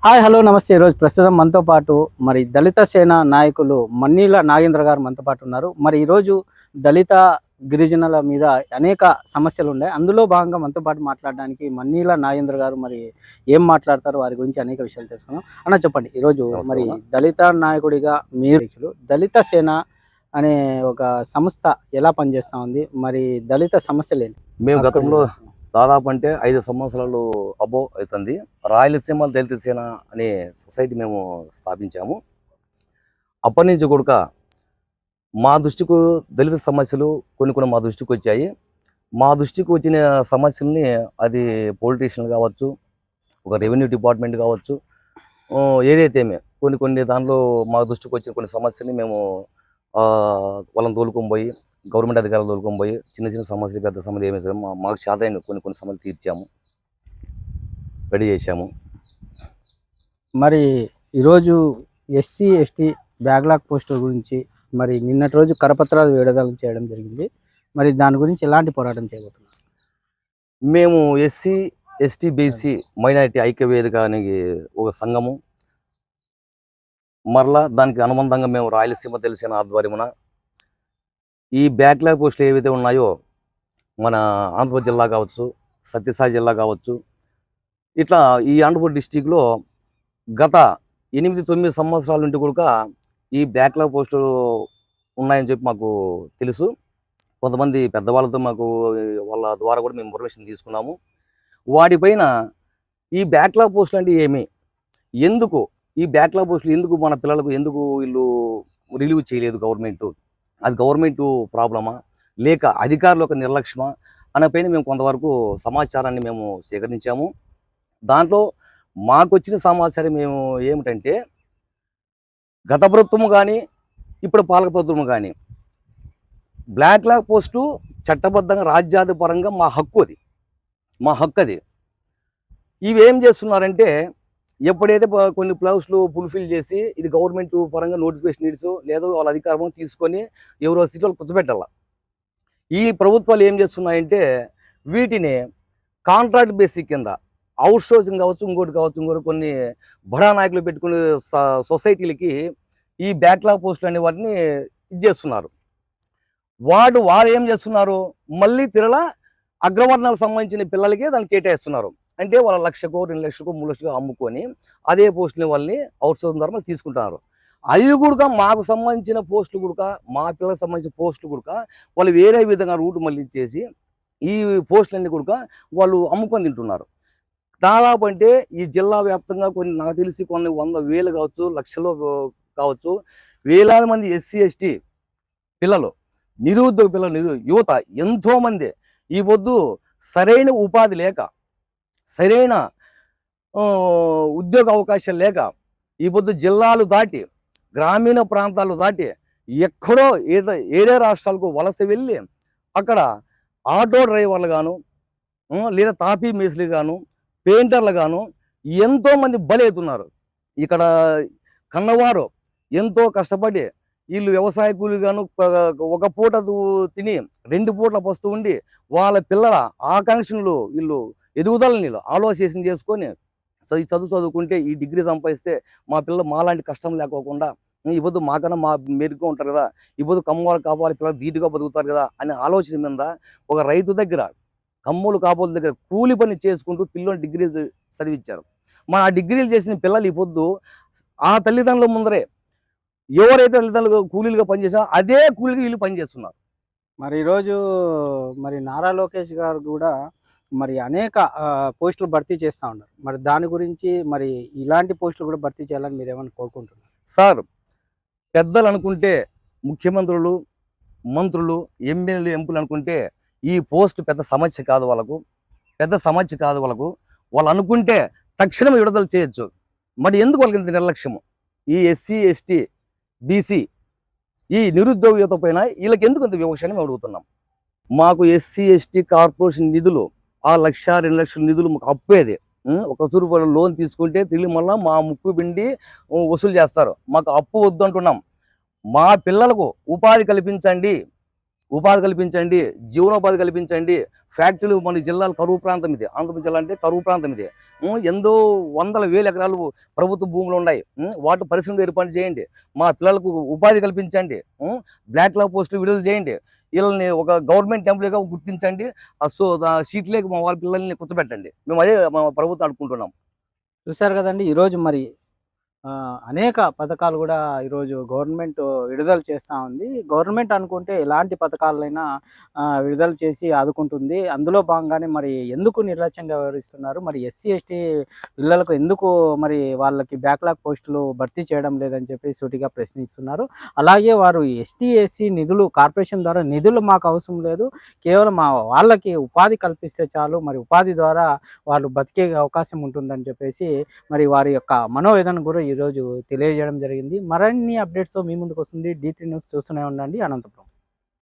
Hi hello నమస్తే. ఈరోజు ప్రస్తుతం మనతో పాటు మరి దళిత సేన నాయకులు మన్నీల నాగేంద్ర గారు మనతో పాటు ఉన్నారు. మరి ఈరోజు దళిత గిరిజనుల మీద అనేక సమస్యలు ఉన్నాయి. అందులో భాగంగా మనతో పాటు మాట్లాడడానికి మన్నీల నాగేంద్ర గారు మరి ఏం మాట్లాడతారు, వారి గురించి అనేక విషయాలు తెలుసుకుందాం. అన్న చెప్పండి, ఈరోజు మరి దళిత నాయకుడిగా మీరు దళిత సేన అనే ఒక సంస్థ ఎలా పనిచేస్తూ ఉంది, మరి దళిత సమస్యలు ఏంటి? మేము గతంలో దాదాపు అంటే 5 సంవత్సరాలు అబోవ్ అవుతుంది. రాయలసీమ దళిత సేన అనే సొసైటీ మేము స్థాపించాము. అప్పటి నుంచి కూడా మా దృష్టికి దళిత సమస్యలు కొన్ని మా దృష్టికి వచ్చాయి. మా దృష్టికి వచ్చిన సమస్యల్ని అది పొలిటీషియన్ కావచ్చు, ఒక రెవెన్యూ డిపార్ట్మెంట్ కావచ్చు, ఏదైతే కొన్ని దాంట్లో మా దృష్టికి వచ్చిన కొన్ని సమస్యల్ని మేము వాళ్ళని తోలుకొని పోయి గవర్నమెంట్ అధికారులు తోలుకొని పోయి చిన్న సమస్యలు పెద్ద సమస్యలు ఏమి మాకు శాతైన కొన్ని సమస్యలు తీర్చాము, రెడీ చేశాము. మరి ఈరోజు ఎస్సీ ఎస్టీ బ్యాక్లాగ్ పోస్టుల గురించి మరి నిన్నటి రోజు కరపత్రాలు విడుదల చేయడం జరిగింది. మరి దాని గురించి ఎలాంటి పోరాటం చేయబోతున్నారు? మేము ఎస్సీ ఎస్టీ బీసీ మైనారిటీ ఐక్య వేదిక అనే ఒక సంఘము, మరలా దానికి అనుబంధంగా మేము రాయలసీమ తెలిసిన ఆధ్వర్యమున ఈ బ్యాక్లాగ్ పోస్టులు ఏవైతే ఉన్నాయో మన అనంతపురం జిల్లా కావచ్చు, సత్యసాయి జిల్లా కావచ్చు, ఇట్లా ఈ అనంతపురం డిస్టిక్లో గత 8-9 సంవత్సరాల నుండి కూడా ఈ బ్యాక్లాగ్ పోస్టులు ఉన్నాయని చెప్పి మాకు తెలుసు. కొంతమంది పెద్దవాళ్ళతో మాకు వాళ్ళ ద్వారా కూడా మేము ఇన్ఫర్మేషన్ తీసుకున్నాము. వాటిపైన ఈ బ్యాక్లాగ్ పోస్టులు అంటే ఏమి, ఎందుకు ఈ బ్యాక్లాగ్ పోస్టులు ఎందుకు మన పిల్లలకు ఎందుకు వీళ్ళు రిలీవ్ చేయలేదు గవర్నమెంట్, అది గవర్నమెంట్ ప్రాబ్లమా లేక అధికారుల యొక్క నిర్లక్ష్యమా అనే పైన మేము కొంతవరకు సమాచారాన్ని మేము సేకరించాము. దాంట్లో మాకు వచ్చిన సమాచారం మేము ఏమిటంటే, గత ప్రభుత్వము కానీ ఇప్పుడు పాలక ప్రభుత్వము కానీ బ్యాక్లాగ్ పోస్టు చట్టబద్ధంగా రాజ్యాంగపరంగా మా హక్కు అది. ఇవి ఏం చేస్తున్నారంటే, ఎప్పుడైతే కొన్ని పోస్టులు ఫుల్ఫిల్ చేసి ఇది గవర్నమెంట్ పరంగా నోటిఫికేషన్ ఇడ్స్ లేదా వాళ్ళ అధికారం తీసుకొని ఎవరో సీట్లు కూర్చోబెట్టాల. ఈ ప్రభుత్వాలు ఏం చేస్తున్నాయంటే వీటిని కాంట్రాక్ట్ బేసిక్ కింద అవుట్ సోర్సింగ్ కావచ్చు, ఇంకోటి కొన్ని బడా నాయకులు పెట్టుకునే సొసైటీలకి ఈ బ్యాక్లాగ్ పోస్టులు అనే వాటిని ఇచ్చేస్తున్నారు. వారు ఏం చేస్తున్నారు, మళ్ళీ తిరల అగ్రవర్ణాలకు సంబంధించిన పిల్లలకి దాన్ని కేటాయిస్తున్నారు. అంటే వాళ్ళ 1,00,000కో 2,00,000కో 3,00,000కో అమ్ముకొని అదే పోస్టుని వాళ్ళని అవుట్ సోర్సింగ్ ద్వారా మళ్ళీ తీసుకుంటున్నారు. అవి కూడా మాకు సంబంధించిన పోస్టులు కూడా, మా పిల్లలకు సంబంధించిన పోస్టులు కూడా వాళ్ళు వేరే విధంగా రూట్ మళ్ళీ ఇచ్చేసి ఈ పోస్టులన్నీ కూడా వాళ్ళు అమ్ముకొని తింటున్నారు. దాదాపు అంటే ఈ జిల్లా వ్యాప్తంగా నాకు తెలిసి కొన్ని 100,000 కావచ్చు, లక్షలు కావచ్చు, వేలాది మంది ఎస్సీ ఎస్టీ పిల్లలు, నిరుద్యోగ పిల్లలు, యువత ఎంతోమంది ఈ పొద్దు సరైన ఉపాధి లేక, సరైన ఉద్యోగ అవకాశాలు లేక ఈ పొద్దు జిల్లాలు దాటి గ్రామీణ ప్రాంతాలు దాటి ఎక్కడో ఏడే రాష్ట్రాలకు వలస వెళ్ళి అక్కడ ఆటో డ్రైవర్లు గాను, లేదా తాపీ మేస్త్రీలు గాను, పెయింటర్లు గాను ఎంతోమంది బలవుతున్నారు. ఇక్కడ కన్నవారు ఎంతో కష్టపడి వీళ్ళు వ్యవసాయ కూలి గాను ఒక పూట తిని 2 పూటల పస్తు ఉండి వాళ్ళ పిల్లల ఆకాంక్షలు వీళ్ళు ఎదుగుదలని ఆలోచన చేసుకొని చదువుకుంటే ఈ డిగ్రీ సంపాదిస్తే మా పిల్లలు మాలాంటి కష్టం లేకోకుండా ఈ పొద్దు మాకన్నా మెరుగ్గా ఉంటారు కదా, ఈ పొద్దు కమ్మవాళ్ళు కాపాలి పిల్లలు ధీటుగా బతుకుతారు కదా అనే ఆలోచన మీద ఒక రైతు దగ్గర, కమ్మోలు కాపోల దగ్గర కూలి పని చేసుకుంటూ పిల్లలు డిగ్రీలు చదివించారు. మన ఆ డిగ్రీలు చేసిన పిల్లలు ఈ పొద్దు ఆ తల్లిదండ్రుల ముందరే ఎవరైతే తల్లిదండ్రులు కూలీలుగా పనిచేసారో అదే కూలీగా వీళ్ళు పనిచేస్తున్నారు. మరి ఈరోజు మరి నారా లోకేష్ గారు కూడా మరి అనేక పోస్టులు భర్తీ చేస్తూ ఉన్నారు. మరి దాని గురించి మరి ఇలాంటి పోస్టులు కూడా భర్తీ చేయాలని మీరు ఏమైనా కోరుకుంటున్నారు? సార్, పెద్దలు అనుకుంటే, ముఖ్యమంత్రులు, మంత్రులు, ఎమ్మెల్యేలు, ఎంపీలు అనుకుంటే ఈ పోస్ట్ పెద్ద సమస్య కాదు వాళ్ళకు. వాళ్ళు అనుకుంటే తక్షణం విడుదల చేయొచ్చు. మరి ఎందుకు వాళ్ళకి ఇంత నిర్లక్ష్యము? ఈ ఎస్సీ ఎస్టీ బీసీ ఈ నిరుద్యోగ యువత పైన వీళ్ళకి ఎందుకు ఇంత వివక్ష మేము అడుగుతున్నాం. మాకు ఎస్సీ ఎస్టీ కార్పొరేషన్ నిధులు ఆ 1,00,000-2 లక్షల నిధులు మాకు అప్పేది. ఒక తూరు వాళ్ళు లోన్ తీసుకుంటే తిరిగి మళ్ళీ మా ముక్కు పిండి వసూలు చేస్తారు. మాకు అప్పు వద్దు అంటున్నాం. మా పిల్లలకు ఉపాధి కల్పించండి, ఉపాధి కల్పించండి, జీవనోపాధి కల్పించండి. ఫ్యాక్టరీలు మన జిల్లాలో కరువు ప్రాంతం ఇది. అనంతపురం జిల్లా అంటే కరువు ప్రాంతం ఇది. ఎంతో వందల వేల ఎకరాలు ప్రభుత్వ భూములు ఉన్నాయి. వాటి పరిశ్రమలు ఏర్పాటు చేయండి. మా పిల్లలకు ఉపాధి కల్పించండి. బ్లాక్ పోస్టులు విడుదల చేయండి. వీళ్ళని ఒక గవర్నమెంట్ ఎంప్లాయీగా గుర్తించండి. సీట్లేకి మా వాళ్ళ పిల్లల్ని కూర్చోబెట్టండి. మేము అదే మా ప్రభుత్వం అనుకుంటున్నాం. చూశారు కదండి ఈరోజు మరి అనేక పథకాలు కూడా ఈరోజు గవర్నమెంట్ విడుదల చేస్తూ ఉంది. గవర్నమెంట్ అనుకుంటే ఎలాంటి పథకాలైనా విడుదల చేసి ఆదుకుంటుంది. అందులో భాగంగానే మరి ఎందుకు నిర్లక్ష్యంగా వ్యవహరిస్తున్నారు? మరి ఎస్సీ, ఎస్టీ పిల్లలకు ఎందుకు మరి వాళ్ళకి బ్యాక్‌లాగ్ పోస్టులు భర్తీ చేయడం లేదని చెప్పి సూటిగా ప్రశ్నిస్తున్నారు. అలాగే వారు ఎస్టీ, ఎస్సీ నిధులు కార్పొరేషన్ ద్వారా నిధులు మాకు అవసరం లేదు. కేవలం వాళ్ళకి ఉపాధి కల్పిస్తే చాలు. మరి ఉపాధి ద్వారా వాళ్ళు బతికే అవకాశం ఉంటుందని చెప్పేసి మరి వారి యొక్క మనోవేదన కూడా ఈరోజు తెలియజేయడం జరిగింది. మరిన్ని అప్డేట్స్‌తో మీ ముందుకు వస్తుంది D3 న్యూస్. చూస్తూనే ఉండండి. అనంతపురం.